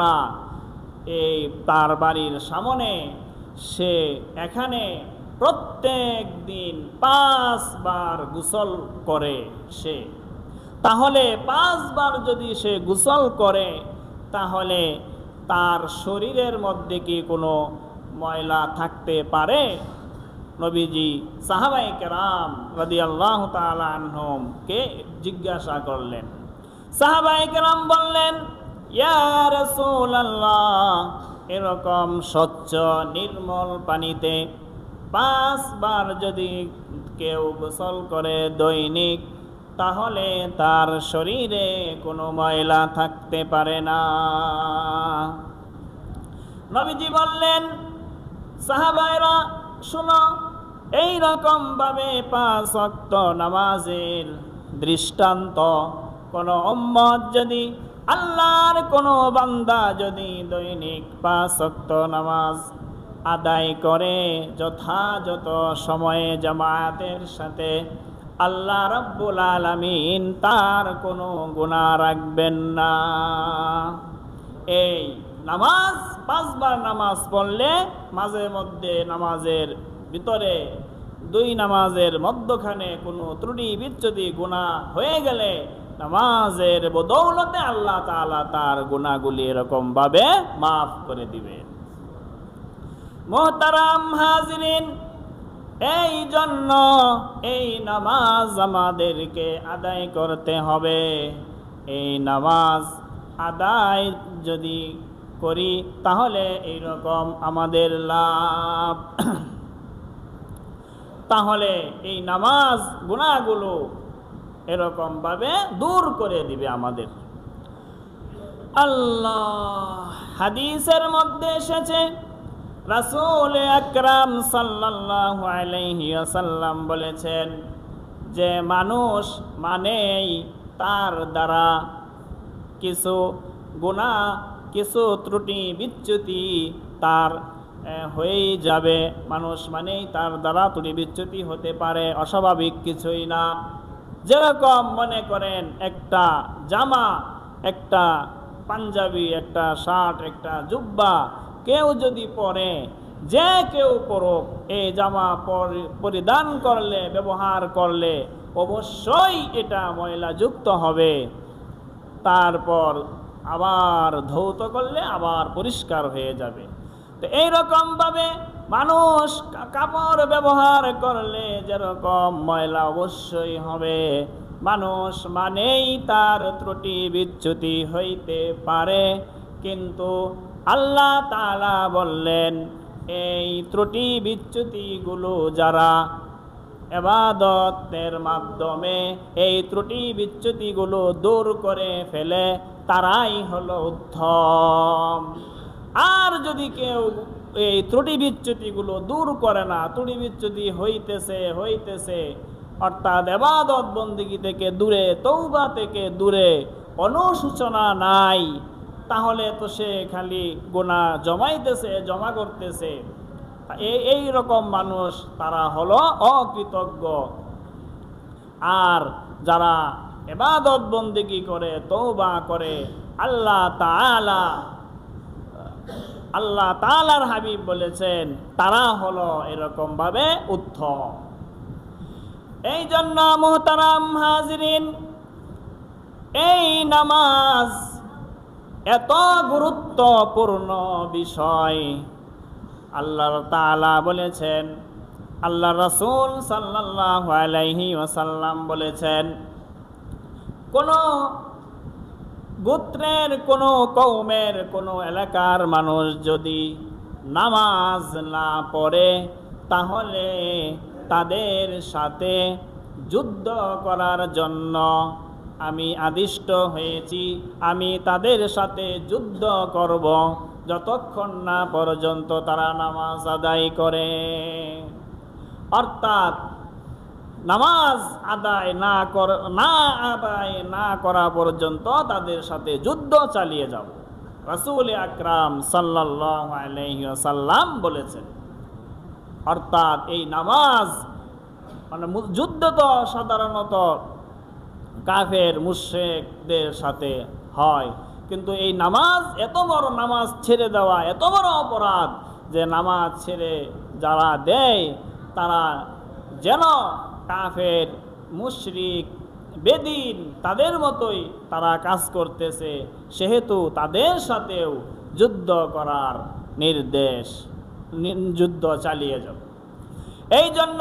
না, এই তার বাড়ির সামনে সে এখানে প্রত্যেক দিন 5 বার গোসল করে সে, তাহলে 5 বার যদি সে গোসল করে তাহলে তার শরীরের মধ্যে কি কোনো ময়লা থাকতে পারে? নবীজি সাহাবায়ে কেরাম রাদিয়াল্লাহু তাআলা আনহুম কে জিজ্ঞাসা করলেন। সাহাবায়ে কেরাম বললেন, ইয়া রাসূলুল্লাহ, এরকম স্বচ্ছ নির্মল পানিতে 5 বার যদি কেউ গোসল করে দৈনিক, তাহলে তার শরীরে কোনো ময়লা থাকতে পারে না। নবীজি বললেন, সাহাবায়েরা শোনো, এইরকম ভাবে 5 ওয়াক্ত নামাজের দৃষ্টান্ত কোন উম্মত যদি, আল্লাহর কোন বান্দা যদি দৈনিক 5 ওয়াক্ত নামাজ আদায় করে যথাযথ সময়ে জামায়াতের সাথে, আল্লাহ রাব্বুল আলামিন তার কোনো গুনাহ রাখবেন না। এই নামাজ 5 বার নামাজ পড়লে মাঝে মধ্যে নামাজের ভিতরে 2 নামাজের মধ্যখানে কোনো ত্রুটি বিচ্যুতি গুনাহ হয়ে গেলে নামাজের বদৌলতে আল্লাহ তাআলা তার গুনাহগুলি এরকম ভাবে মাফ করে দিবেন। মুহতারাম হাজিরিন, এই জন্য এই নামাজ আমাদেরকে আদায় করতে হবে। এই নামাজ আদায় যদি করি তাহলে এইরকম আমাদের লাভ। তাহলে এই নামাজ গুনাহগুলো এরকম ভাবে দূর করে দিবে আমাদের। আল্লাহ হাদিসের মধ্যে এসেছে, রাসূল আকরাম সাল্লাল্লাহু আলাইহি ওয়াসাল্লাম বলেছেন যে মানুষ মানেই তার দ্বারা কিছু গুনাহ, কিছু ত্রুটি বিচ্যুতি তার হয়েই যাবে। মানুষ মানেই তার দ্বারা ত্রুটি বিচ্যুতি হতে পারে, অস্বাভাবিক কিছুই না। যেরকম মনে করেন একটা জামা, একটা পাঞ্জাবি, একটা শার্ট, একটা জুব্বা কেউ যদি পরে, যে কেউ পরুক, এই জামা পরিধান করলে, ব্যবহার করলে অবশ্যই এটা ময়লাযুক্ত হবে। তারপর আবার ধৌত করলে আবার পরিষ্কার হয়ে যাবে। তো এইরকম ভাবে মানুষ কাপড় ব্যবহার করলে যেরকম ময়লা অবশ্যই হবে, মানুষ মানেই তার ত্রুটি বিচ্যুতি হইতে পারে। কিন্তু আল্লাহ তাআলা বললেন, এই ত্রুটি বিচ্যুতিগুলো যারা ইবাদতের মাধ্যমে এই ত্রুটি বিচ্যুতিগুলো দূর করে ফেলে তারাই হলো উত্তম। আর যদি কেউ এই ত্রুটি বিচ্যুতিগুলো দূর করে না, ত্রুটি বিচ্যুতি হইতেছে অর্থাৎ ইবাদত বন্দেগী থেকে দূরে, তওবা থেকে দূরে, অনুশোচনা নাই, তাহলে তো সে খালি গুনাহ জমা করতেছে। এই রকম মানুষ তারা হলো অকৃতজ্ঞ। আর যারা ইবাদত বন্দেগী করে, তওবা করে, আল্লাহ তাআলার হাবিব বলেছেন তারা হলো এরকম ভাবে উত্তম। এই জন্য মুহতারাম হাজিরিন, এই নামাজ এত গুরুত্বপূর্ণ বিষয়। আল্লাহ তাআলা বলেছেন, আল্লাহ রাসূল সাল্লাল্লাহু আলাইহি ওয়াসাল্লাম বলেছেন, কোন গোত্রের, কোন কওমের, কোন এলাকার মানুষ যদি নামাজ না পড়ে তাহলে তাদের সাথে যুদ্ধ করার জন্য আমি আদিষ্ট হয়েছি। আমি তাদের সাথে যুদ্ধ করব যতক্ষণ না পর্যন্ত তারা নামাজ আদায় করে। অর্থাৎ নামাজ আদায় না করা পর্যন্ত তাদের সাথে যুদ্ধ চালিয়ে যাব, রাসূল আকরাম সাল্লাল্লাহু আলাইহি ওয়াসাল্লাম বলেছেন। অর্থাৎ এই নামাজ মানে যুদ্ধ তো সাধারণত কাফের মুশরিকদের সাথে হয়, কিন্তু এই নামাজ, এত বড় নামাজ ছেড়ে দেওয়া এত বড় অপরাধ যে নামাজ ছেড়ে যারা দেয় তারা যেন কাফের, মুশরিক, বেদিন তাদের মতোই তারা কাজ করতেছে, সেহেতু তাদের সাথেও যুদ্ধ করার নির্দেশ, যুদ্ধ চালিয়ে যাবে। এই জন্য